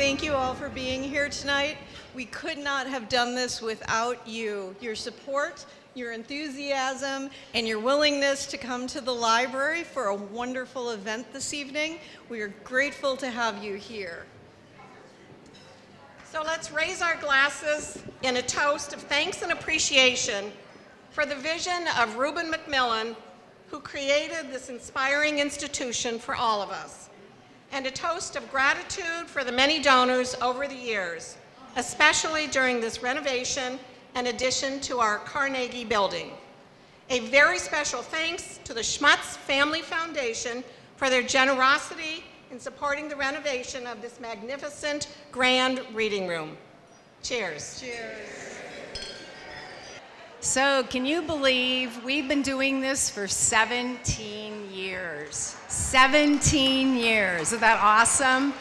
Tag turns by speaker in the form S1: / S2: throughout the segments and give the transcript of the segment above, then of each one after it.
S1: thank you all for being here tonight. We could not have done this without you, your support, your enthusiasm, and your willingness to come to the library for a wonderful event this evening. We are grateful to have you here.
S2: So let's raise our glasses in a toast of thanks and appreciation for the vision of Reuben McMillan, who created this inspiring institution for all of us, and a toast of gratitude for the many donors over the years, especially during this renovation and addition to our Carnegie building. A very special thanks to the Schmutz Family Foundation for their generosity in supporting the renovation of this magnificent grand reading room. Cheers.
S1: Cheers.
S3: So can you believe we've been doing this for 17 years? 17 years. Isn't that awesome?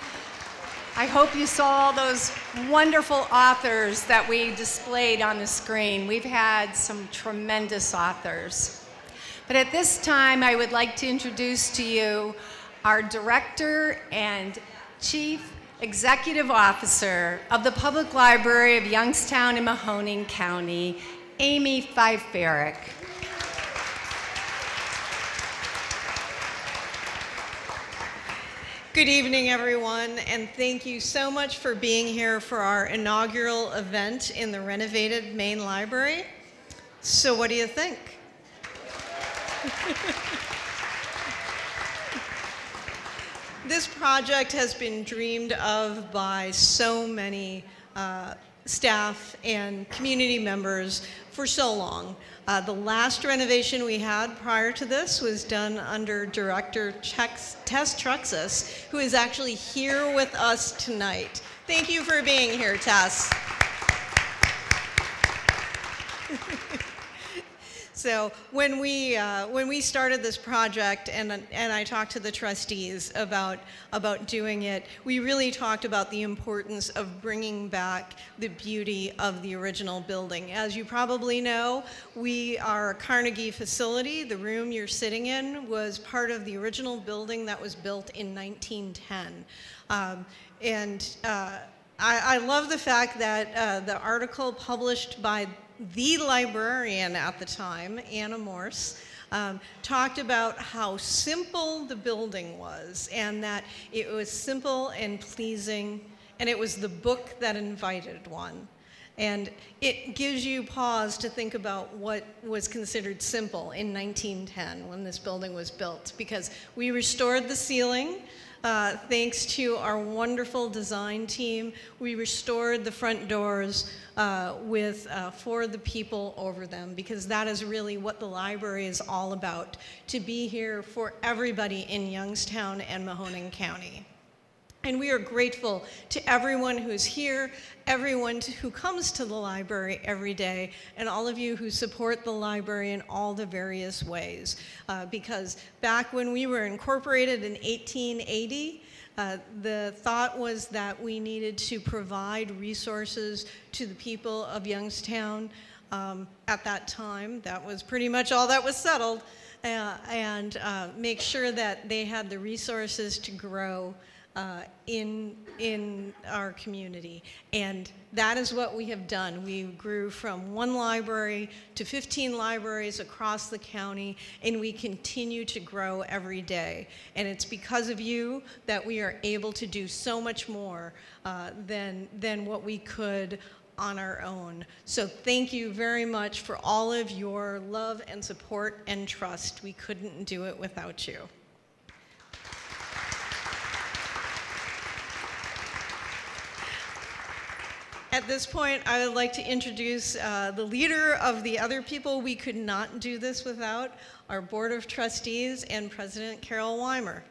S3: I hope you saw all those wonderful authors that we displayed on the screen. We've had some tremendous authors. But at this time, I would like to introduce to you our Director and Chief Executive Officer of the Public Library of Youngstown and Mahoning County, Amy Fife-Barrick.
S1: Good evening, everyone, and thank you so much for being here for our inaugural event in the renovated main library. So what do you think? This project has been dreamed of by so many staff and community members for so long. The last renovation we had prior to this was done under Director Tess Truxas, who is actually here with us tonight. Thank you for being here, Tess. So when we started this project and I talked to the trustees about doing it, we really talked about the importance of bringing back the beauty of the original building. As you probably know, we are a Carnegie facility. The room you're sitting in was part of the original building that was built in 1910. I love the fact that the article published by the librarian at the time, Anna Morse, talked about how simple the building was and that it was simple and pleasing, and it was the book that invited one. And it gives you pause to think about what was considered simple in 1910 when this building was built, because we restored the ceiling. Thanks to our wonderful design team, we restored the front doors for the people over them, because that is really what the library is all about, to be here for everybody in Youngstown and Mahoning County. And we are grateful to everyone who's here, everyone who comes to the library every day, and all of you who support the library in all the various ways. Because back when we were incorporated in 1880, the thought was that we needed to provide resources to the people of Youngstown at that time. That was pretty much all that was settled, and make sure that they had the resources to grow in our community. And that is what we have done. We grew from one library to 15 libraries across the county, and we continue to grow every day. And it's because of you that we are able to do so much more than what we could on our own. So thank you very much for all of your love and support and trust. We couldn't do it without you. At this point, I would like to introduce the leader of the other people we could not do this without, our Board of Trustees and President Carol Weimer.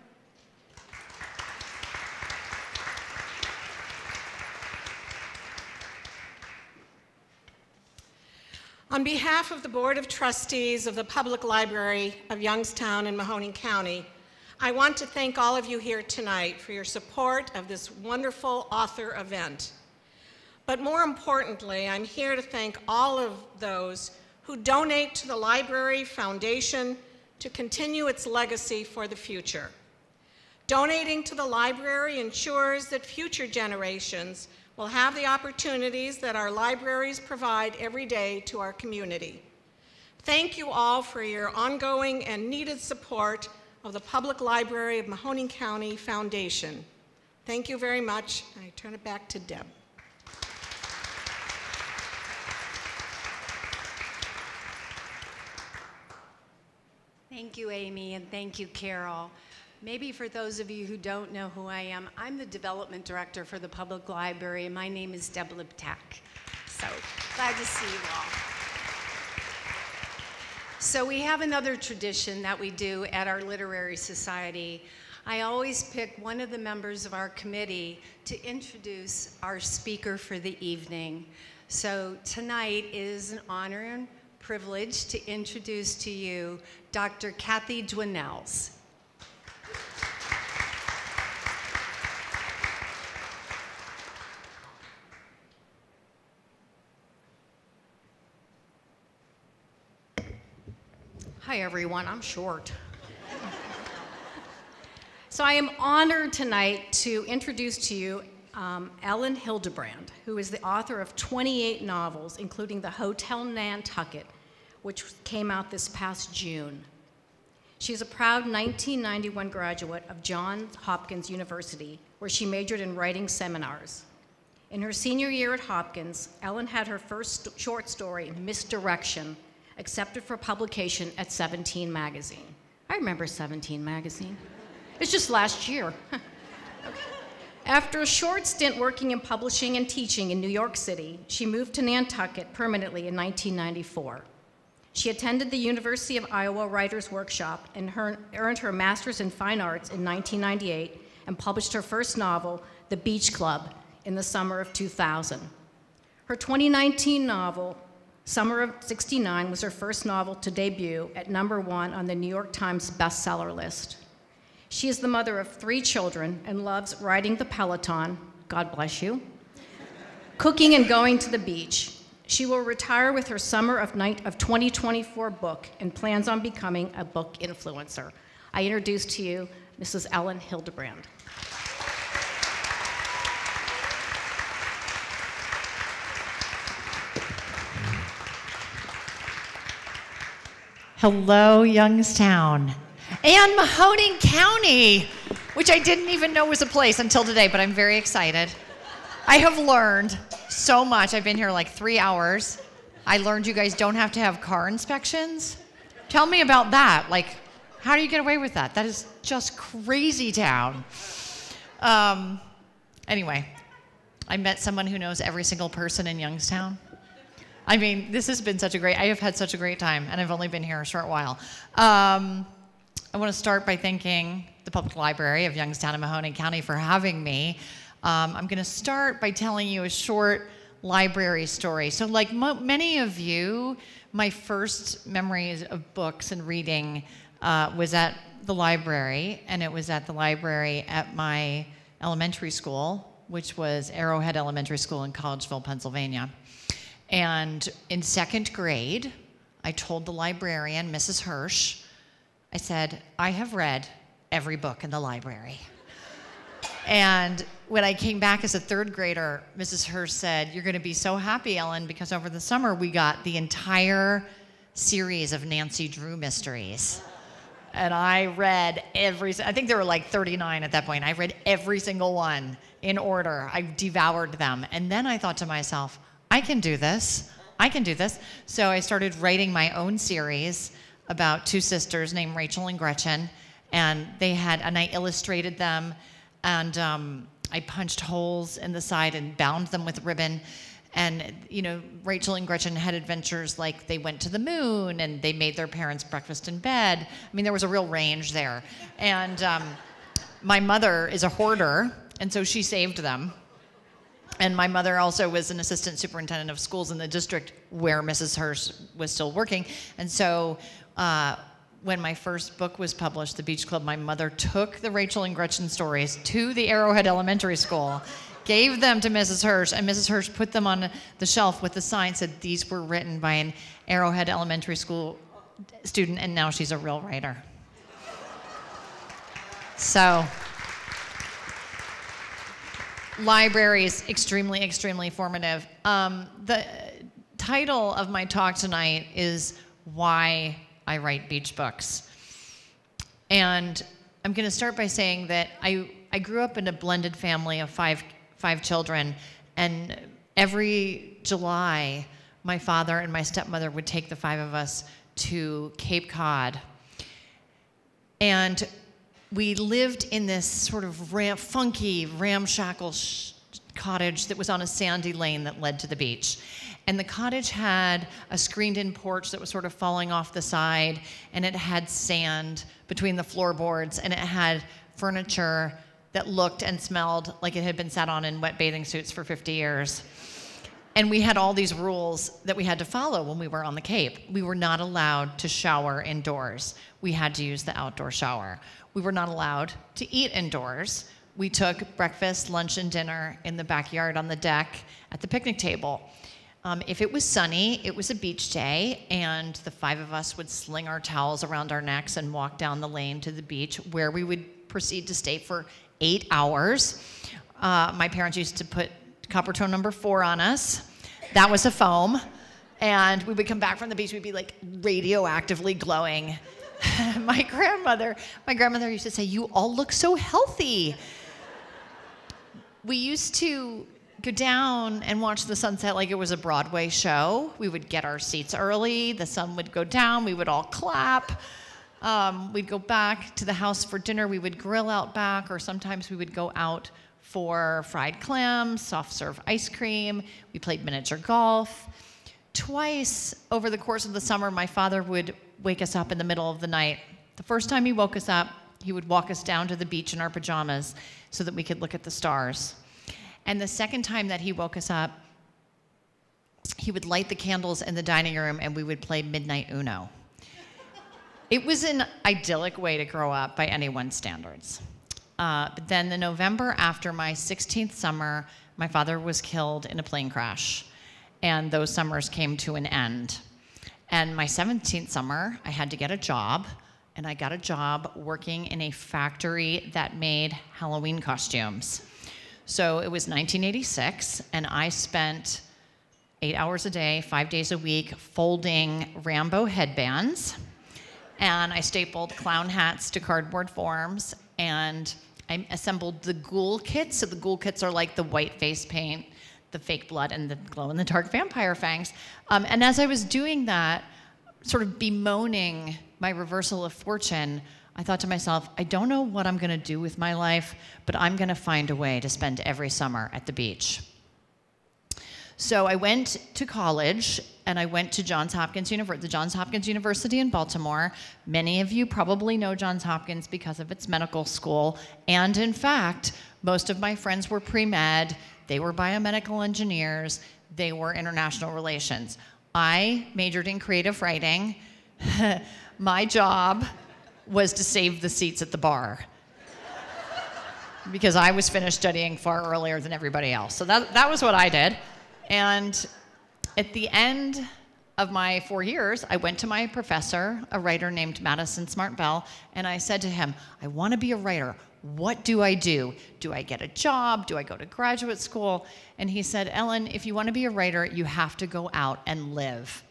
S2: On behalf of the Board of Trustees of the Public Library of Youngstown and Mahoning County, I want to thank all of you here tonight for your support of this wonderful author event. But more importantly, I'm here to thank all of those who donate to the Library Foundation to continue its legacy for the future. Donating to the library ensures that future generations will have the opportunities that our libraries provide every day to our community. Thank you all for your ongoing and needed support of the Public Library of Mahoning County Foundation. Thank you very much. I turn it back to Deb.
S3: Thank you, Amy, and thank you, Carol. Maybe for those of you who don't know who I am, I'm the Development Director for the Public Library, and my name is Deb Liptak. So glad to see you all. So we have another tradition that we do at our Literary Society. I always pick one of the members of our committee to introduce our speaker for the evening. So tonight is an honor and privilege to introduce to you Dr. Kathy Dwinells.
S4: Hi everyone, I'm short. So I am honored tonight to introduce to you Elin Hilderbrand, who is the author of 28 novels, including The Hotel Nantucket, which came out this past June. She is a proud 1991 graduate of Johns Hopkins University, where she majored in writing seminars. In her senior year at Hopkins, Elin had her first short story, Misdirection, accepted for publication at 17 magazine. I remember 17 magazine. It's just last year. Okay. After a short stint working in publishing and teaching in New York City, she moved to Nantucket permanently in 1994. She attended the University of Iowa Writers' Workshop and earned her Master's in Fine Arts in 1998 and published her first novel, The Beach Club, in the summer of 2000. Her 2019 novel, Summer of '69, was her first novel to debut at #1 on the New York Times bestseller list. She is the mother of 3 children and loves riding the Peloton, God bless you, cooking and going to the beach. She will retire with her Summer of 2024 book and plans on becoming a book influencer. I introduce to you Mrs. Elin Hilderbrand.
S5: Hello, Youngstown. And Mahoning County, which I didn't even know was a place until today, but I'm very excited. I have learned so much. I've been here like 3 hours. I learned you guys don't have to have car inspections. Tell me about that. Like, how do you get away with that? That is just crazy town. Anyway, I met someone who knows every single person in Youngstown. I mean, this has been I have had such a great time, and I've only been here a short while. I want to start by thanking the Public Library of Youngstown and Mahoning County for having me. I'm going to start by telling you a short library story. So like many of you, my first memories of books and reading was at the library, and it was at the library at my elementary school, which was Arrowhead Elementary School in Collegeville, Pennsylvania. And in 2nd grade, I told the librarian, Mrs. Hirsch, I said, I have read every book in the library. And when I came back as a 3rd grader, Mrs. Hirsch said, you're going to be so happy, Ellen, because over the summer we got the entire series of Nancy Drew mysteries. And I read I think there were like 39 at that point. I read every single one in order. I devoured them. And then I thought to myself, I can do this. I can do this. So I started writing my own series about 2 sisters named Rachel and Gretchen, and I illustrated them, and I punched holes in the side and bound them with ribbon. And you know, Rachel and Gretchen had adventures like they went to the moon and they made their parents breakfast in bed. I mean, there was a real range there. And my mother is a hoarder, and so she saved them. And my mother also was an assistant superintendent of schools in the district where Mrs. Hirsch was still working. And so when my first book was published, The Beach Club, my mother took the Rachel and Gretchen stories to the Arrowhead Elementary School, gave them to Mrs. Hirsch, and Mrs. Hirsch put them on the shelf with the sign said these were written by an Arrowhead Elementary School student, and now she's a real writer. So libraries, extremely, extremely formative. The title of my talk tonight is Why I Write Beach Books. And I'm going to start by saying that I grew up in a blended family of five children, and every July, my father and my stepmother would take the 5 of us to Cape Cod. And we lived in this sort of funky, ramshackle cottage that was on a sandy lane that led to the beach. And the cottage had a screened-in porch that was sort of falling off the side, and it had sand between the floorboards, and it had furniture that looked and smelled like it had been sat on in wet bathing suits for 50 years. And we had all these rules that we had to follow when we were on the Cape. We were not allowed to shower indoors. We had to use the outdoor shower. We were not allowed to eat indoors. We took breakfast, lunch, and dinner in the backyard on the deck at the picnic table. If it was sunny, it was a beach day, and the 5 of us would sling our towels around our necks and walk down the lane to the beach, where we would proceed to stay for 8 hours. My parents used to put copper toe number 4 on us. That was a foam. And we would come back from the beach, we'd be like radioactively glowing. My grandmother used to say, "You all look so healthy." We used to go down and watch the sunset like it was a Broadway show. We would get our seats early, the sun would go down, we would all clap. We'd go back to the house for dinner, we would grill out back, or sometimes we would go out for fried clams, soft serve ice cream. We played miniature golf. Twice over the course of the summer, my father would wake us up in the middle of the night. The first time he woke us up, he would walk us down to the beach in our pajamas so that we could look at the stars. And the second time that he woke us up, he would light the candles in the dining room and we would play midnight Uno. It was an idyllic way to grow up by anyone's standards. But then the November after my 16th summer, my father was killed in a plane crash. And those summers came to an end. And my 17th summer, I had to get a job. And I got a job working in a factory that made Halloween costumes. So it was 1986, and I spent 8 hours a day, 5 days a week, folding Rambo headbands. And I stapled clown hats to cardboard forms, and I assembled the ghoul kits. So the ghoul kits are like the white face paint, the fake blood, and the glow-in-the-dark vampire fangs. And as I was doing that, sort of bemoaning my reversal of fortune, I thought to myself, I don't know what I'm going to do with my life, but I'm going to find a way to spend every summer at the beach. So I went to college, and I went to the Johns Hopkins University in Baltimore. Many of you probably know Johns Hopkins because of its medical school. And in fact, most of my friends were pre-med. They were biomedical engineers. They were international relations. I majored in creative writing. My job was to save the seats at the bar because I was finished studying far earlier than everybody else. So that was what I did. And at the end of my 4 years, I went to my professor, a writer named Madison Smart Bell, and I said to him, I want to be a writer. What do I do? Do I get a job? Do I go to graduate school? And he said, Ellen, if you want to be a writer, you have to go out and live.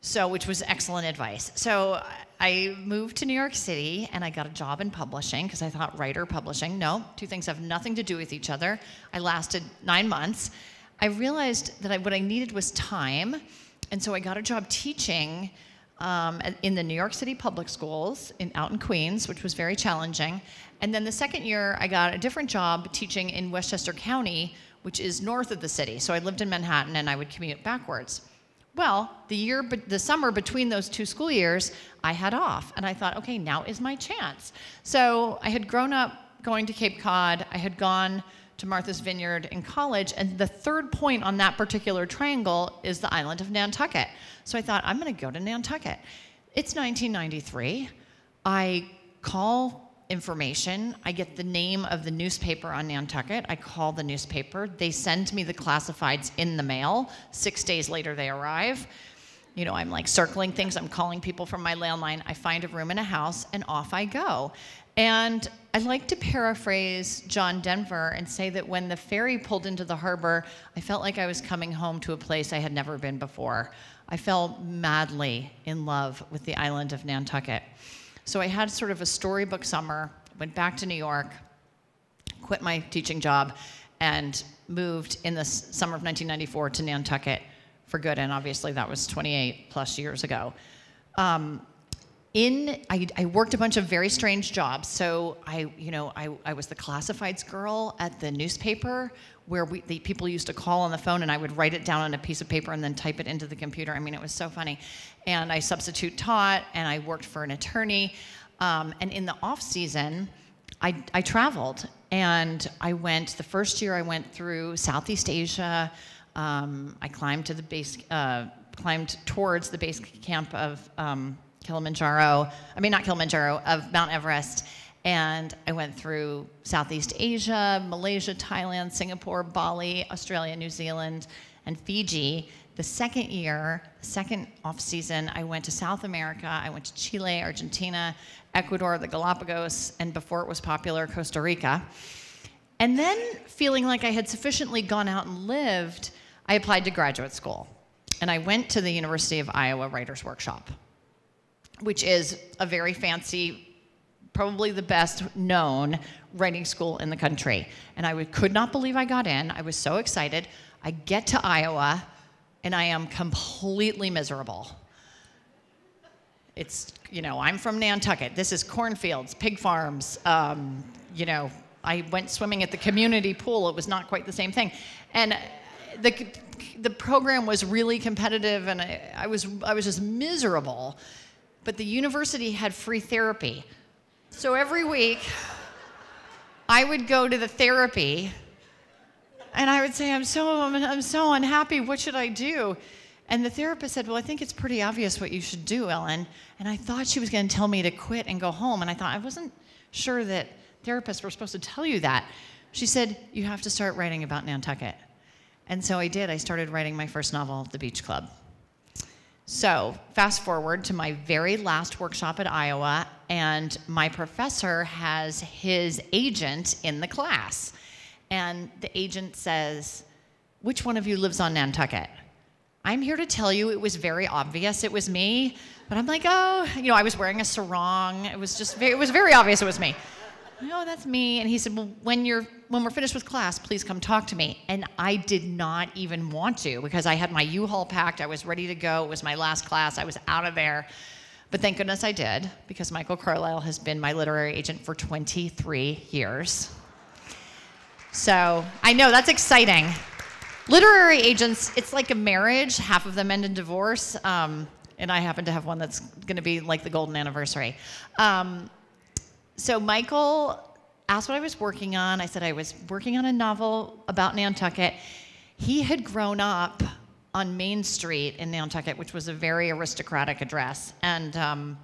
S5: So, which was excellent advice. So I moved to New York City and I got a job in publishing because I thought writer, publishing, no, two things have nothing to do with each other. I lasted 9 months. I realized that what I needed was time. And so I got a job teaching in the New York City public schools out in Queens, which was very challenging. And then the second year, I got a different job teaching in Westchester County, which is north of the city. So I lived in Manhattan and I would commute backwards. Well, the summer between those 2 school years, I had off. And I thought, okay, now is my chance. So I had grown up going to Cape Cod. I had gone to Martha's Vineyard in college. And the third point on that particular triangle is the island of Nantucket. So I thought, I'm going to go to Nantucket. It's 1993. I call information. I get the name of the newspaper on Nantucket. I call the newspaper. They send me the classifieds in the mail. 6 days later, they arrive. You know, I'm like circling things. I'm calling people from my landline. I find a room in a house, and off I go. And I'd like to paraphrase John Denver and say that when the ferry pulled into the harbor, I felt like I was coming home to a place I had never been before. I fell madly in love with the island of Nantucket. So I had sort of a storybook summer, went back to New York, quit my teaching job, and moved in the summer of 1994 to Nantucket for good, and obviously that was 28 plus years ago. I worked a bunch of very strange jobs. So I was the classifieds girl at the newspaper, where the people used to call on the phone, and I would write it down on a piece of paper and then type it into the computer. I mean, it was so funny. And I substitute taught, and I worked for an attorney. And in the off season, I traveled, and the first year I went through Southeast Asia. I climbed towards the base camp of of Mount Everest. And I went through Southeast Asia, Malaysia, Thailand, Singapore, Bali, Australia, New Zealand, and Fiji. The second year, second off season, I went to South America. I went to Chile, Argentina, Ecuador, the Galapagos, and before it was popular, Costa Rica. And then, feeling like I had sufficiently gone out and lived, I applied to graduate school. And I went to the University of Iowa Writers' Workshop, which is a very fancy, probably the best known writing school in the country. And I could not believe I got in. I was so excited. I get to Iowa, and I am completely miserable. It's, I'm from Nantucket. This is cornfields, pig farms. I went swimming at the community pool. It was not quite the same thing. And the program was really competitive, and I was just miserable. But the university had free therapy. So every week, I would go to the therapy, and I would say, I'm so unhappy, what should I do? And the therapist said, well, I think it's pretty obvious what you should do, Ellen. And I thought she was going to tell me to quit and go home, and I thought, I wasn't sure that therapists were supposed to tell you that. She said, you have to start writing about Nantucket. And so I did. I started writing my first novel, The Beach Club. So fast forward to my very last workshop at Iowa, and my professor has his agent in the class. And the agent says, which one of you lives on Nantucket? I'm here to tell you it was very obvious it was me, but I'm like, I was wearing a sarong. It was very obvious it was me. No, that's me. And he said, well, when we're finished with class, please come talk to me. And I did not even want to, because I had my U-Haul packed. I was ready to go. It was my last class. I was out of there. But thank goodness I did, because Michael Carlisle has been my literary agent for 23 years. So I know, that's exciting. Literary agents, it's like a marriage. Half of them end in divorce. And I happen to have one that's going to be like the golden anniversary. So Michael asked what I was working on. I said I was working on a novel about Nantucket. He had grown up on Main Street in Nantucket, which was a very aristocratic address. And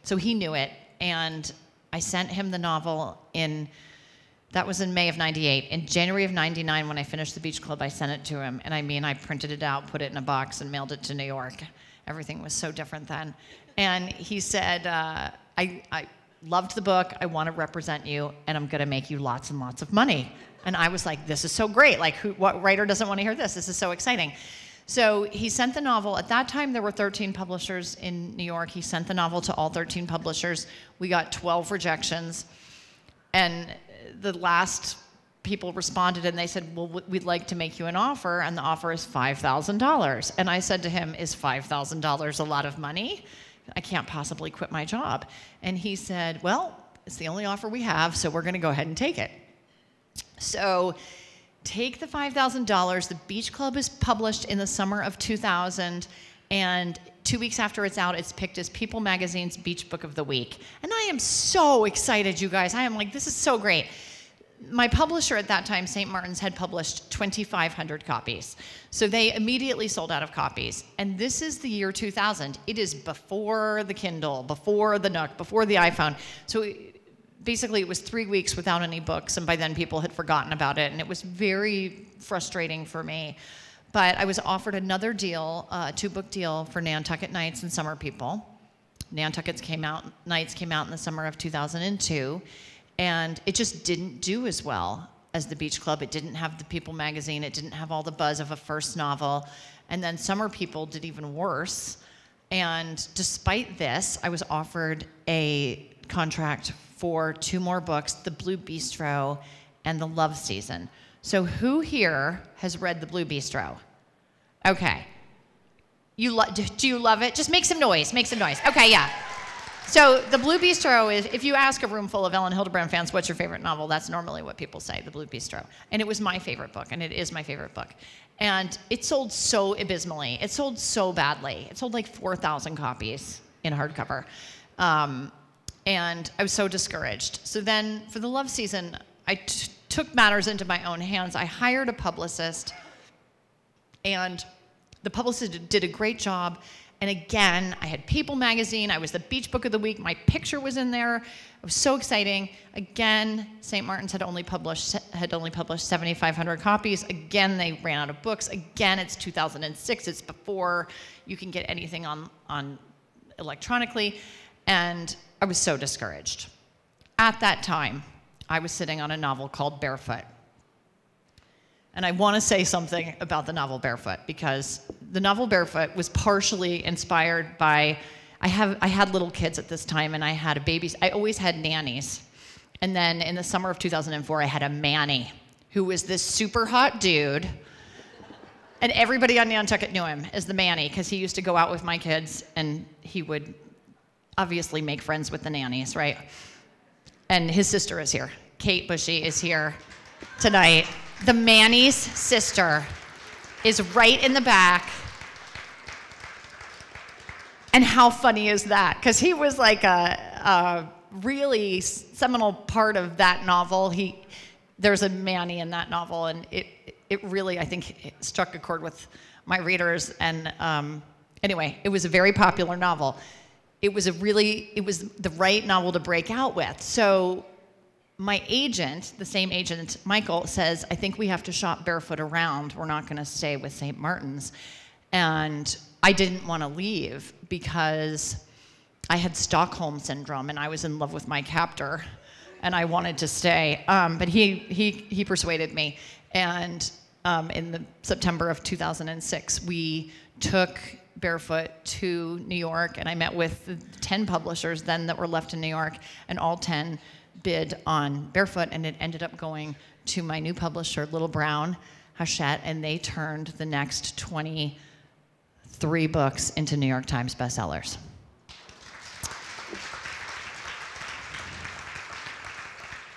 S5: so he knew it. And I sent him the novel that was in May of '98. In January of '99, when I finished The Beach Club, I sent it to him. And I printed it out, put it in a box, and mailed it to New York. Everything was so different then. And he said, I loved the book, I want to represent you, and I'm going to make you lots and lots of money. And I was like, this is so great. Like, what writer doesn't want to hear this? This is so exciting. So he sent the novel. At that time, there were 13 publishers in New York. He sent the novel to all 13 publishers. We got 12 rejections. And the last people responded, and they said, well, we'd like to make you an offer, and the offer is $5,000. And I said to him, is $5,000 a lot of money? I can't possibly quit my job. And he said, well, it's the only offer we have, so we're going to go ahead and take it. So take the $5,000. The Beach Club is published in the summer of 2000, and 2 weeks after it's out, it's picked as People Magazine's Beach Book of the Week. And I am so excited, you guys. I am like, this is so great. My publisher at that time, St. Martin's, had published 2,500 copies. So they immediately sold out of copies. And this is the year 2000. It is before the Kindle, before the Nook, before the iPhone. So basically it was 3 weeks without any books, and by then people had forgotten about it, and it was very frustrating for me. But I was offered another deal, a 2-book deal for Nantucket Nights and Summer People. Nantucket's Nights came out in the summer of 2002, and it just didn't do as well as the Beach Club. It didn't have the People magazine. It didn't have all the buzz of a first novel. And then Summer People did even worse. And despite this, I was offered a contract for 2 more books, The Blue Bistro and The Love Season. So who here has read The Blue Bistro? Okay. Do you love it? Just make some noise. Make some noise. Okay, yeah. So The Blue Bistro is, if you ask a room full of Elin Hilderbrand fans, what's your favorite novel? That's normally what people say, The Blue Bistro. And it was my favorite book, and it is my favorite book. And it sold so abysmally. It sold so badly. It sold like 4,000 copies in hardcover. And I was so discouraged. So then for The Love Season, I took matters into my own hands. I hired a publicist, and the publicist did a great job. And again, I had People magazine. I was the Beach Book of the Week. My picture was in there. It was so exciting. Again, St. Martin's had only published 7,500 copies. Again, they ran out of books. Again, it's 2006. It's before you can get anything on electronically. And I was so discouraged. At that time, I was sitting on a novel called Barefoot. And I want to say something about the novel Barefoot, because the novel Barefoot was partially inspired by, I had little kids at this time, and I had a baby. I always had nannies. And then in the summer of 2004, I had a Manny, who was this super hot dude. And everybody on Nantucket knew him as the Manny, because he used to go out with my kids, and he would obviously make friends with the nannies, right? And his sister is here. Kate Bushy is here tonight. The Manny's sister is right in the back. And how funny is that? Because he was like a really seminal part of that novel. There's a Manny in that novel, and it really, I think, it struck a chord with my readers. And anyway, it was a very popular novel. It was the right novel to break out with. So my agent, the same agent, Michael, says, I think we have to shop Barefoot around. We're not going to stay with St. Martin's. And I didn't want to leave because I had Stockholm Syndrome, and I was in love with my captor, and I wanted to stay. But he persuaded me. And in the September of 2006, we took Barefoot to New York, and I met with the 10 publishers then that were left in New York, and all 10 bid on Barefoot, and it ended up going to my new publisher, Little Brown Hachette, and they turned the next 23 books into New York Times bestsellers.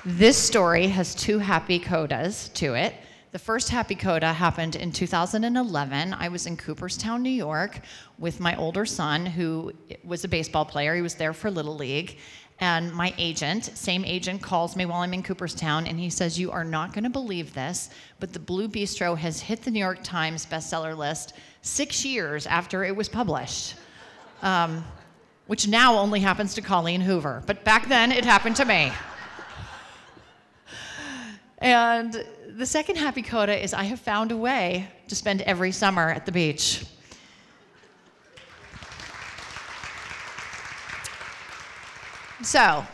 S5: This story has 2 happy codas to it. The first happy coda happened in 2011. I was in Cooperstown, New York, with my older son, who was a baseball player. He was there for Little League. And my agent, same agent, calls me while I'm in Cooperstown, and he says, you are not going to believe this, but The Blue Bistro has hit the New York Times bestseller list 6 years after it was published, which now only happens to Colleen Hoover. But back then, it happened to me. And the second happy coda is I have found a way to spend every summer at the beach. So,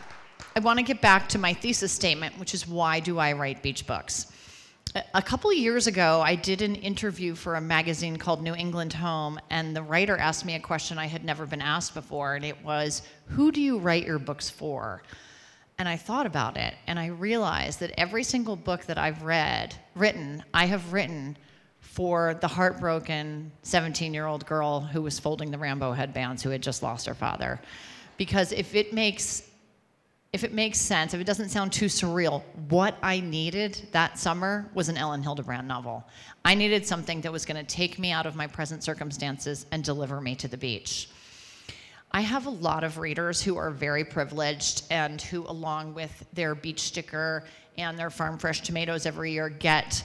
S5: I want to get back to my thesis statement, which is why do I write beach books? A couple of years ago, I did an interview for a magazine called New England Home, and the writer asked me a question I had never been asked before, and it was, who do you write your books for? And I thought about it, and I realized that every single book that I've written, I have written for the heartbroken 17-year-old girl who was folding the Rambo headbands, who had just lost her father. Because if it makes sense, if it doesn't sound too surreal, what I needed that summer was an Elin Hilderbrand novel. I needed something that was going to take me out of my present circumstances and deliver me to the beach. I have a lot of readers who are very privileged and who, along with their beach sticker and their farm fresh tomatoes every year, get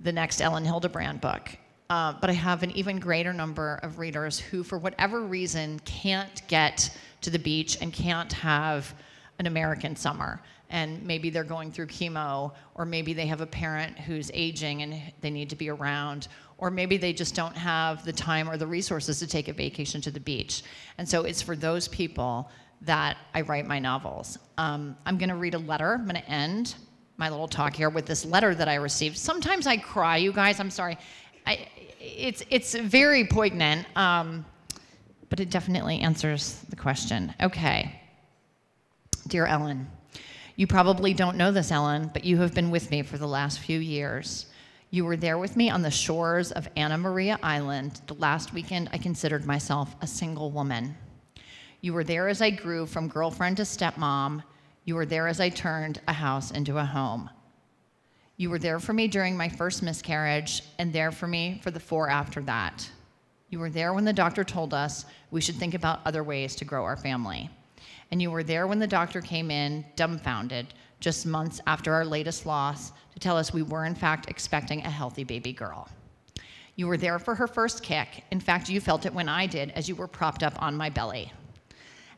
S5: the next Elin Hilderbrand book. But I have an even greater number of readers who, for whatever reason, can't get to the beach and can't have an American summer. And maybe they're going through chemo, or maybe they have a parent who's aging and they need to be around, or maybe they just don't have the time or the resources to take a vacation to the beach. And so it's for those people that I write my novels. I'm gonna read a letter. I'm gonna end my little talk here with this letter that I received. Sometimes I cry, you guys, I'm sorry. It's very poignant, but it definitely answers the question. Okay. Dear Ellen, you probably don't know this, Ellen, but you have been with me for the last few years. You were there with me on the shores of Anna Maria Island. The last weekend, I considered myself a single woman. You were there as I grew from girlfriend to stepmom. You were there as I turned a house into a home. You were there for me during my first miscarriage, and there for me for the 4 after that. You were there when the doctor told us we should think about other ways to grow our family. And you were there when the doctor came in, dumbfounded, just months after our latest loss, to tell us we were in fact expecting a healthy baby girl. You were there for her first kick. In fact, you felt it when I did, as you were propped up on my belly.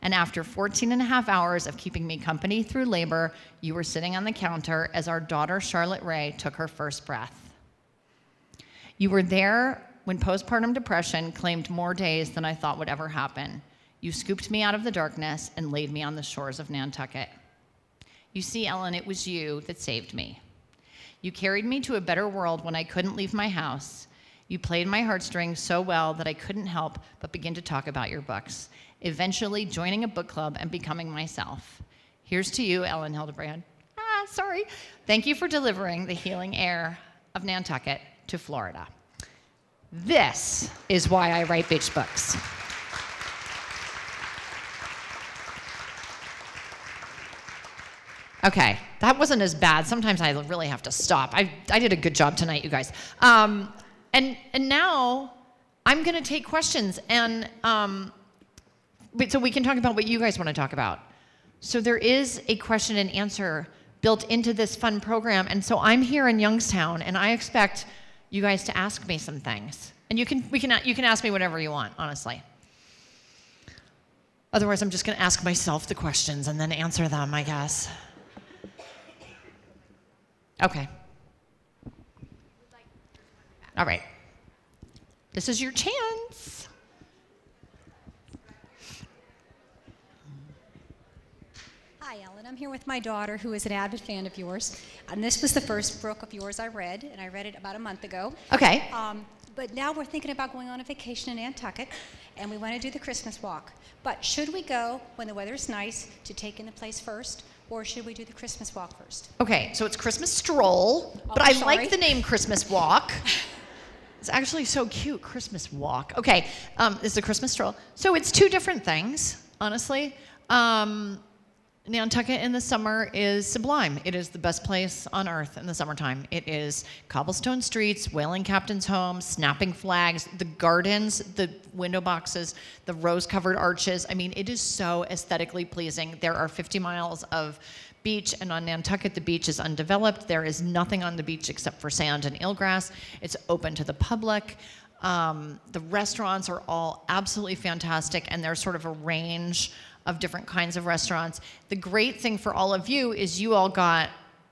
S5: And after 14 and a half hours of keeping me company through labor, you were sitting on the counter as our daughter, Charlotte Ray, took her first breath. You were there when postpartum depression claimed more days than I thought would ever happen. You scooped me out of the darkness and laid me on the shores of Nantucket. You see, Ellen, it was you that saved me. You carried me to a better world when I couldn't leave my house. You played my heartstrings so well that I couldn't help but begin to talk about your books, eventually joining a book club and becoming myself. Here's to you, Elin Hilderbrand. Sorry. Thank you for delivering the healing air of Nantucket to Florida. This is why I write beach books. Okay, that wasn't as bad. Sometimes I really have to stop. I did a good job tonight, you guys. And now I'm going to take questions, and so we can talk about what you guys want to talk about. So there is a question and answer built into this fun program, and so I'm here in Youngstown, and I expect you guys to ask me some things. And you can ask me whatever you want, honestly. Otherwise, I'm just going to ask myself the questions and then answer them, I guess. Okay. All right. This is your chance.
S6: Hi, Ellen. I'm here with my daughter, who is an avid fan of yours. And this was the first book of yours I read, and I read it about a month ago.
S5: Okay.
S6: But now we're thinking about going on a vacation in Nantucket, and we want to do the Christmas walk. But should we go when the weather's nice to take in the place first, or should we do the Christmas walk first?
S5: Okay, so it's Christmas stroll, but I like the name Christmas walk. It's actually so cute, Christmas walk. Okay, it's a Christmas stroll. So it's two different things, honestly. Nantucket in the summer is sublime. It is the best place on earth in the summertime. It is cobblestone streets, whaling captain's homes, snapping flags, the gardens, the window boxes, the rose-covered arches. I mean, it is so aesthetically pleasing. There are 50 miles of beach, and on Nantucket, the beach is undeveloped. There is nothing on the beach except for sand and eelgrass. It's open to the public. The restaurants are all absolutely fantastic, and there's sort of a range of different kinds of restaurants. The great thing for all of you is you all got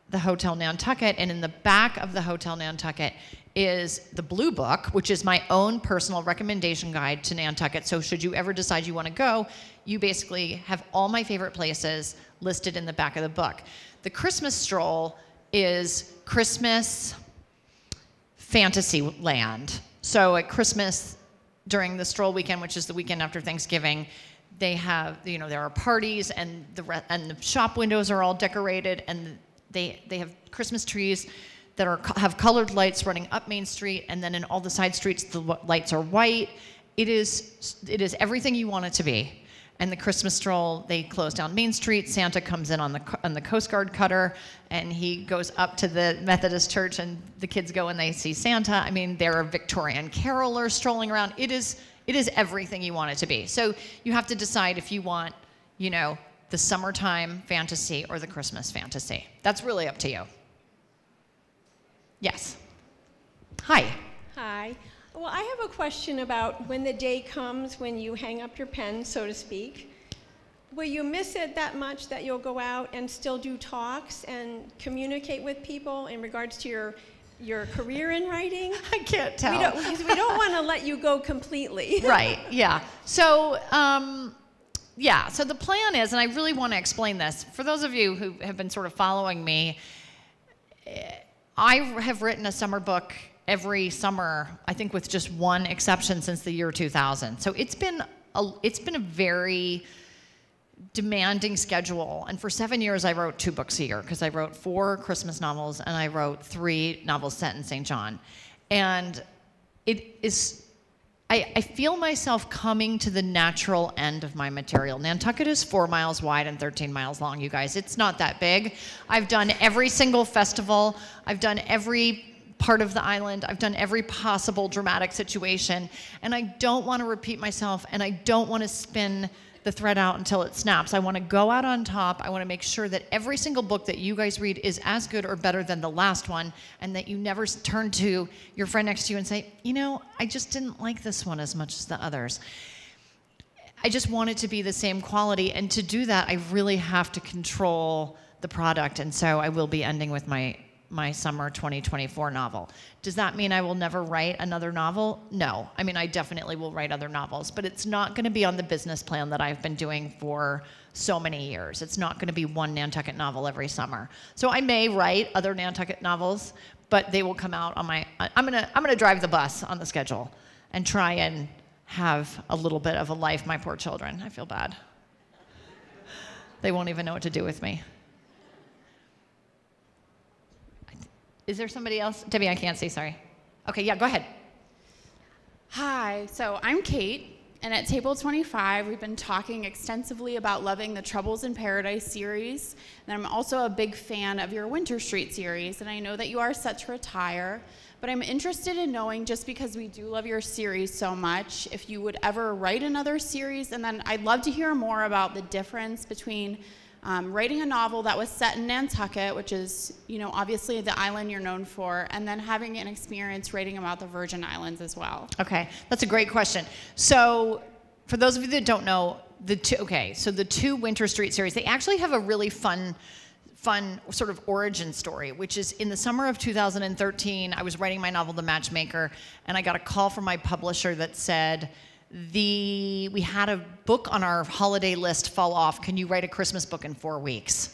S5: the Hotel Nantucket, and in the back of the Hotel Nantucket is the Blue Book, which is my own personal recommendation guide to Nantucket. So should you ever decide you want to go, you basically have all my favorite places listed in the back of the book. The Christmas stroll is Christmas fantasy land. So at Christmas, during the stroll weekend, which is the weekend after Thanksgiving, they have, there are parties, and the shop windows are all decorated, and they have Christmas trees that have colored lights running up Main Street, and then in all the side streets the lights are white. It is everything you want it to be. And the Christmas stroll, they close down Main Street. Santa comes in on the Coast Guard cutter, and he goes up to the Methodist church, and the kids go and they see Santa. I mean, there are Victorian carolers strolling around. It is everything you want it to be. So you have to decide if you want, the summertime fantasy or the Christmas fantasy. That's really up to you. Yes. Hi.
S7: Hi. Well, I have a question about when the day comes when you hang up your pen, so to speak. Will you miss it that much that you'll go out and still do talks and communicate with people in regards to your your career in writing?
S5: I can't tell.
S7: Because we don't want to let you go completely.
S5: Right, yeah. So, so the plan is, and I really want to explain this, for those of you who have been sort of following me, I have written a summer book every summer, I think with just one exception since the year 2000. So it's been a very demanding schedule. And for 7 years, I wrote 2 books a year because I wrote 4 Christmas novels and I wrote 3 novels set in St. John. And I feel myself coming to the natural end of my material. Nantucket is 4 miles wide and 13 miles long, you guys. It's not that big. I've done every single festival. I've done every part of the island. I've done every possible dramatic situation. And I don't want to repeat myself, and I don't want to spin the thread out until it snaps. I want to go out on top. I want to make sure that every single book that you guys read is as good or better than the last one, and that you never turn to your friend next to you and say, you know, I just didn't like this one as much as the others. I just want it to be the same quality, and to do that, I really have to control the product, and so I will be ending with my summer 2024 novel. Does that mean I will never write another novel? No. I mean, I definitely will write other novels, but it's not going to be on the business plan that I've been doing for so many years. It's not going to be one Nantucket novel every summer. So I may write other Nantucket novels, but they will come out on my, I'm going to drive the bus on the schedule and try and have a little bit of a life, my poor children. I feel bad. They won't even know what to do with me. Is there somebody else? Debbie, I can't see, sorry. Okay, yeah, go ahead.
S8: Hi, so I'm Kate, and at Table 25, we've been talking extensively about loving the Troubles in Paradise series, and I'm also a big fan of your Winter Street series, and I know that you are set to retire, but I'm interested in knowing, just because we do love your series so much, if you would ever write another series, and then I'd love to hear more about the difference between writing a novel that was set in Nantucket, which is, you know, obviously the island you're known for, and then having an experience writing about the Virgin Islands as well.
S5: Okay, that's a great question. So, for those of you that don't know, the 2 Winter Street series, they actually have a really fun sort of origin story, which is in the summer of 2013, I was writing my novel, The Matchmaker, and I got a call from my publisher that said, we had a book on our holiday list fall off. Can you write a Christmas book in 4 weeks?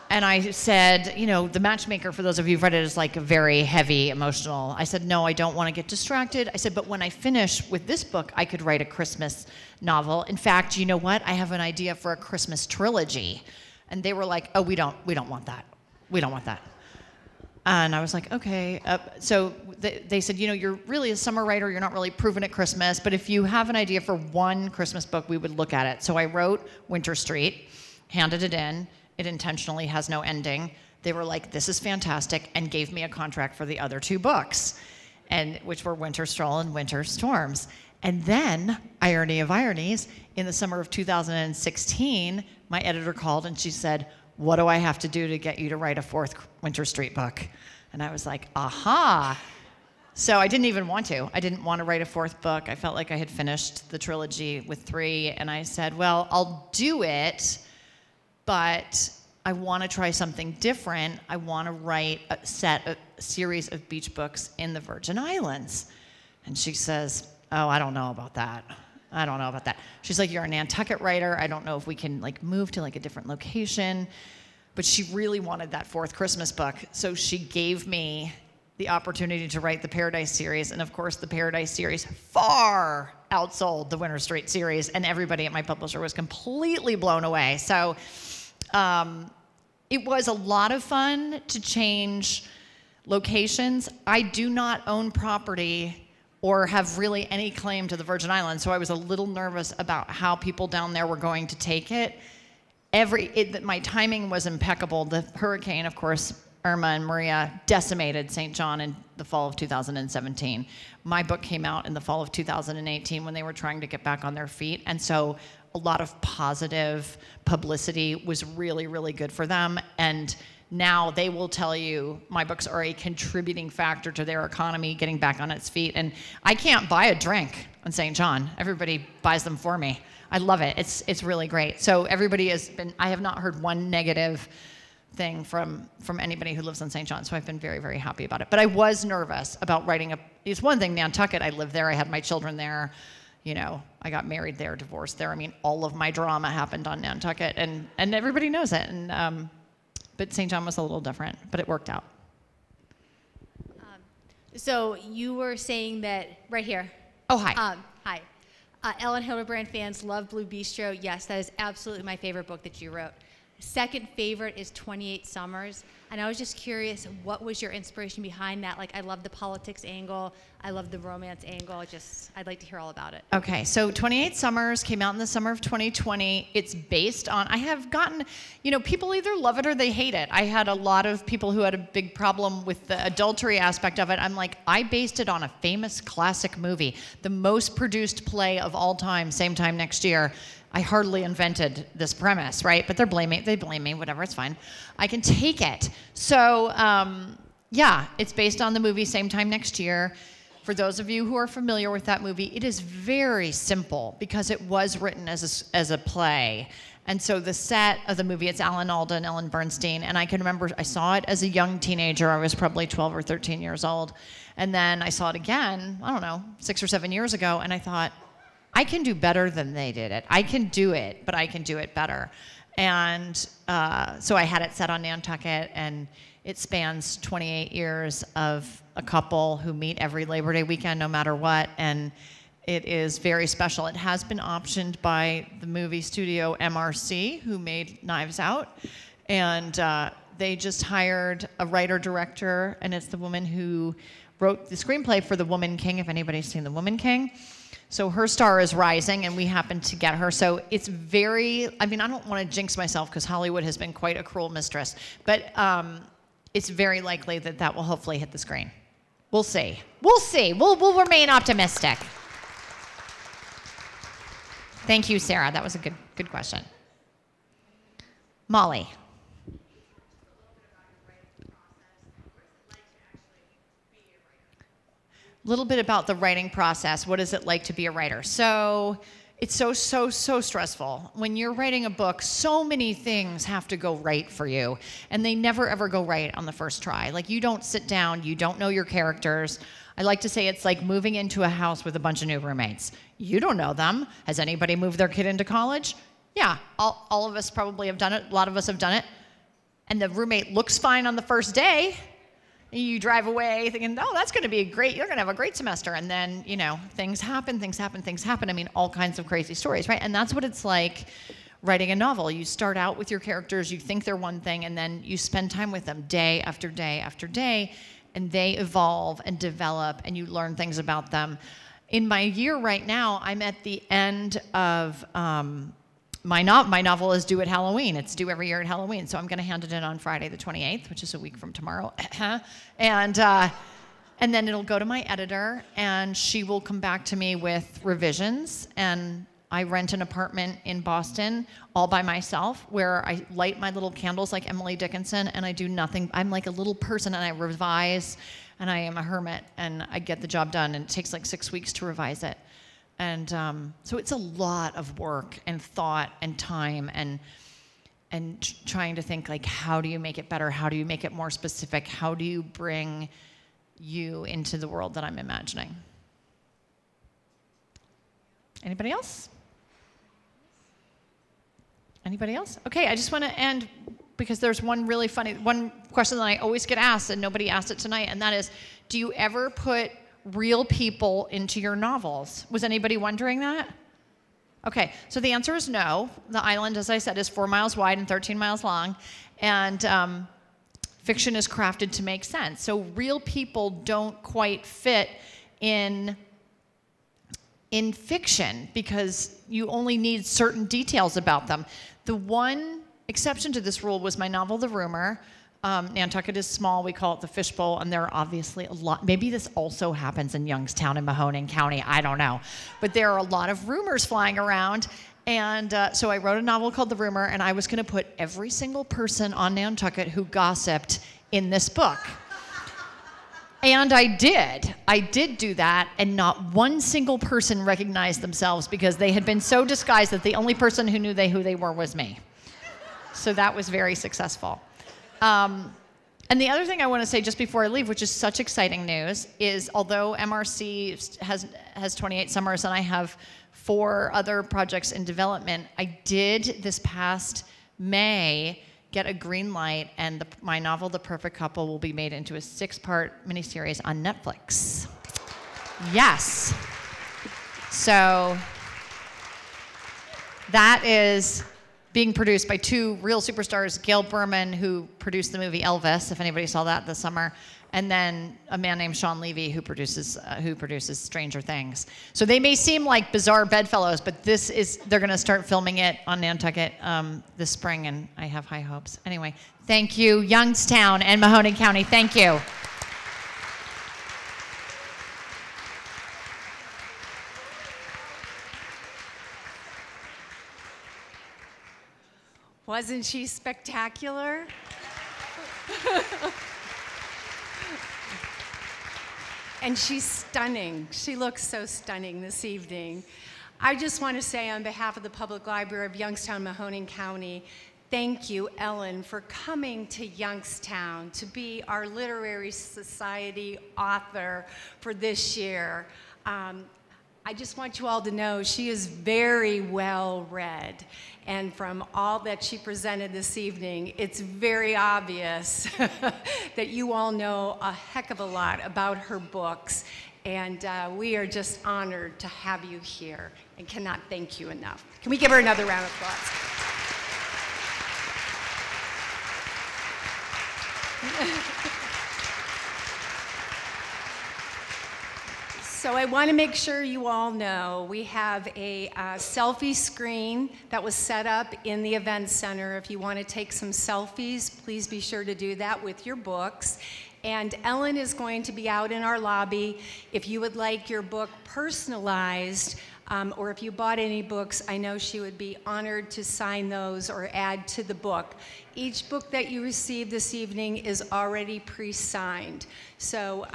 S5: And I said, you know, The Matchmaker, for those of you who've read it, is like a very heavy, emotional. I said, no, I don't want to get distracted. I said, but when I finish with this book, I could write a Christmas novel. In fact, you know what? I have an idea for a Christmas trilogy. And they were like, oh, we don't want that. We don't want that. And I was like, okay. So they said, you know, you're really a summer writer. You're not really proven at Christmas. But if you have an idea for one Christmas book, we would look at it. So I wrote Winter Street, handed it in. It intentionally has no ending. They were like, this is fantastic, and gave me a contract for the other 2 books, which were Winter Stroll and Winter Storms. And then, irony of ironies, in the summer of 2016, my editor called and she said, what do I have to do to get you to write a 4th Winter Street book? And I was like, aha. So I didn't even want to. I didn't want to write a 4th book. I felt like I had finished the trilogy with 3. And I said, well, I'll do it, but I want to try something different. I want to write a series of beach books in the Virgin Islands. And she says, oh, I don't know about that. I don't know about that. She's like, you're a Nantucket writer. I don't know if we can like move to like a different location. But she really wanted that 4th Christmas book. So she gave me the opportunity to write the Paradise series. And of course, the Paradise series far outsold the Winter Street series. And everybody at my publisher was completely blown away. So it was a lot of fun to change locations. I do not own property or have really any claim to the Virgin Islands, so I was a little nervous about how people down there were going to take it. My timing was impeccable. The hurricane, of course, Irma and Maria decimated St. John in the fall of 2017. My book came out in the fall of 2018 when they were trying to get back on their feet, and so a lot of positive publicity was really, really good for them. And now they will tell you my books are a contributing factor to their economy getting back on its feet. And I can't buy a drink in St. John. Everybody buys them for me. I love it. It's really great. So everybody I have not heard one negative thing from anybody who lives in St. John. So I've been very, very happy about it. But I was nervous about writing it's one thing, Nantucket, I lived there, I had my children there, you know, I got married there, divorced there. I mean, all of my drama happened on Nantucket, and everybody knows it. And but St. John was a little different, but it worked out.
S9: So you were saying that right here.
S5: Oh, hi.
S9: Hi. Elin Hilderbrand fans love Blue Bistro. Yes, that is absolutely my favorite book that you wrote. Second favorite is 28 Summers. And I was just curious, what was your inspiration behind that? Like, I love the politics angle. I love the romance angle. I'd like to hear all about it.
S5: Okay, so 28 Summers came out in the summer of 2020. It's based on, I have gotten, you know, people either love it or they hate it. I had a lot of people who had a big problem with the adultery aspect of it. I'm like, I based it on a famous classic movie, the most produced play of all time, same time next year. I hardly invented this premise, right? But they blame me, whatever, it's fine. I can take it. So, yeah, it's based on the movie Same Time Next Year. For those of you who are familiar with that movie, it is very simple because it was written as a play. And so the set of the movie, it's Alan Alda, Ellen Bernstein, and I can remember I saw it as a young teenager. I was probably 12 or 13 years old. And then I saw it again, I don't know, 6 or 7 years ago, and I thought, I can do better than they did it. I can do it, but I can do it better. And so I had it set on Nantucket, and it spans 28 years of a couple who meet every Labor Day weekend, no matter what, and it is very special. It has been optioned by the movie studio MRC, who made Knives Out, and they just hired a writer-director, and it's the woman who wrote the screenplay for The Woman King, if anybody's seen The Woman King. So her star is rising, and we happened to get her. So it's very, I mean, I don't want to jinx myself because Hollywood has been quite a cruel mistress, but it's very likely that that will hopefully hit the screen. We'll see. We'll see. We'll remain optimistic. Thank you, Sarah. That was a good question. Molly. A little bit about the writing process. What is it like to be a writer? So it's so stressful. When you're writing a book, so many things have to go right for you, and they never ever go right on the first try. Like, you don't sit down, you don't know your characters. I like to say it's like moving into a house with a bunch of new roommates. You don't know them. Has anybody moved their kid into college? Yeah, all of us probably have done it. A lot of us have done it. And the roommate looks fine on the first day. You drive away thinking, oh, that's going to be great. You're going to have a great semester. And then, you know, things happen. I mean, all kinds of crazy stories, right? And that's what it's like writing a novel. You start out with your characters, you think they're one thing, and then you spend time with them day after day after day, and they evolve and develop, and you learn things about them. In my year right now, I'm at the end of my novel is due at Halloween. It's due every year at Halloween, so I'm going to hand it in on Friday the 28th, which is a week from tomorrow. And then it'll go to my editor, and she will come back to me with revisions. And I rent an apartment in Boston all by myself, where I light my little candles like Emily Dickinson, and I do nothing. I'm like a little person, and I revise, and I am a hermit, and I get the job done, and it takes like 6 weeks to revise it. And so it's a lot of work and thought and time and trying to think, like, how do you make it better? How do you make it more specific? How do you bring you into the world that I'm imagining? Anybody else? Anybody else? Okay, I just want to end because there's one question that I always get asked, and nobody asked it tonight, and that is, do you ever put real people into your novels? Was anybody wondering that? Okay, so the answer is no. The island, as I said, is 4 miles wide and 13 miles long, and fiction is crafted to make sense. So real people don't quite fit in fiction because you only need certain details about them. The one exception to this rule was my novel, The Rumor. Nantucket is small, we call it the fishbowl, and there are obviously a lot, maybe this also happens in Youngstown and Mahoning County, I don't know. But there are a lot of rumors flying around, and so I wrote a novel called The Rumor, and I was gonna put every single person on Nantucket who gossiped in this book. And I did do that, and not one single person recognized themselves because they had been so disguised that the only person who knew who they were was me. So that was very successful. And the other thing I want to say just before I leave, which is such exciting news, is although MRC has 28 Summers and I have 4 other projects in development, I did this past May get a green light, and my novel, The Perfect Couple, will be made into a 6-part miniseries on Netflix. Yes. So that is being produced by 2 real superstars, Gail Berman, who produced the movie Elvis, if anybody saw that this summer, and then a man named Sean Levy, who produces Stranger Things. So they may seem like bizarre bedfellows, but they're going to start filming it on Nantucket this spring, and I have high hopes. Anyway, thank you, Youngstown and Mahoning County. Thank you.
S3: Wasn't she spectacular? And she's stunning. She looks so stunning this evening. I just want to say on behalf of the Public Library of Youngstown, Mahoning County, thank you, Ellen, for coming to Youngstown to be our Literary Society author for this year. I just want you all to know she is very well read. And from all that she presented this evening, it's very obvious that you all know a heck of a lot about her books. And we are just honored to have you here and cannot thank you enough. Can we give her another round of applause? So I want to make sure you all know we have a selfie screen that was set up in the event center. If you want to take some selfies, please be sure to do that with your books. And Ellen is going to be out in our lobby. If you would like your book personalized, or if you bought any books, I know she would be honored to sign those or add to the book. Each book that you receive this evening is already pre-signed. So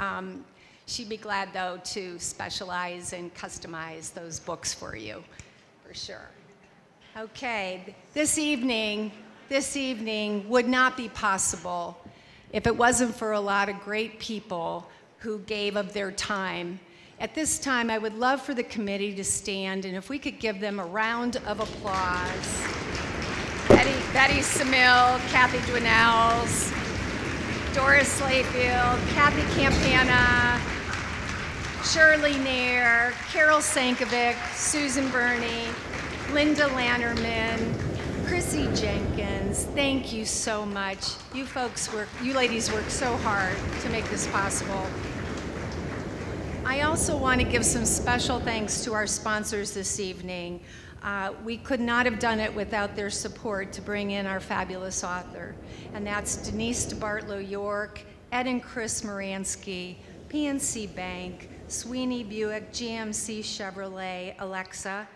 S3: she'd be glad, though, to specialize and customize those books for you, for sure. Okay, this evening would not be possible if it wasn't for a lot of great people who gave of their time. At this time, I would love for the committee to stand, and if we could give them a round of applause. Betty Samil, Kathy Dwinells, Doris Slayfield, Kathy Campana, Shirley Nair, Carol Sankovic, Susan Burney, Linda Lannerman, Chrissy Jenkins. Thank you so much. You ladies work so hard to make this possible. I also want to give some special thanks to our sponsors this evening. We could not have done it without their support to bring in our fabulous author. And that's Denise DeBartolo York, Ed and Chris Moransky, PNC Bank, Sweeney Buick, GMC Chevrolet, Alexa,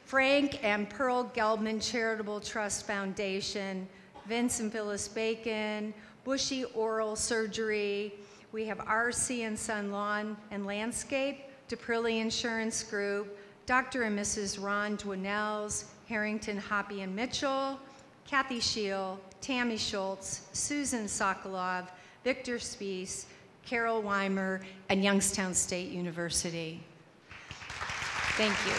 S3: Frank and Pearl Gelbman Charitable Trust Foundation, Vince and Phyllis Bacon, Bushy Oral Surgery. We have RC and Son Lawn and Landscape, Deprilli Insurance Group, Dr. and Mrs. Ron Dwinells, Harrington, Hoppy and Mitchell, Kathy Scheel, Tammy Schultz, Susan Sokolov, Victor Spies, Carol Weimer, and Youngstown State University. Thank you.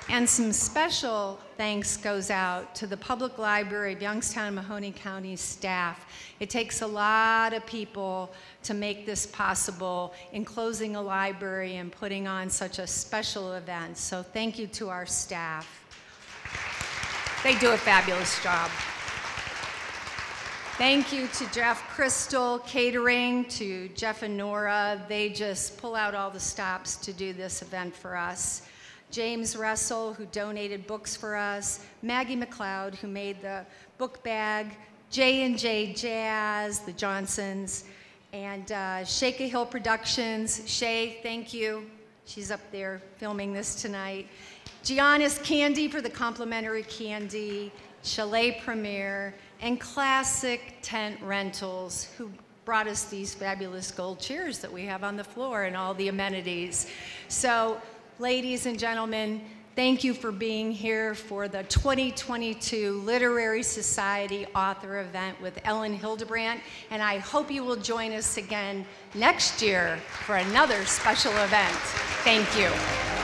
S3: And some special thanks goes out to the Public Library of Youngstown and Mahoning County staff. It takes a lot of people to make this possible in closing a library and putting on such a special event. So thank you to our staff. They do a fabulous job. Thank you to Jeff Crystal Catering, to Jeff and Nora. They just pull out all the stops to do this event for us. James Russell, who donated books for us. Maggie McLeod, who made the book bag. J&J Jazz, the Johnsons. And Shaker Hill Productions. Shay, thank you. She's up there filming this tonight. Giannis Candy for the complimentary candy. Chalet Premier. And Classic Tent Rentals, who brought us these fabulous gold chairs that we have on the floor and all the amenities. So, ladies and gentlemen,
S4: thank you for being here for the 2022 Literary Society Author Event with Elin Hilderbrand, and I hope you will join us again next year for another special event. Thank you.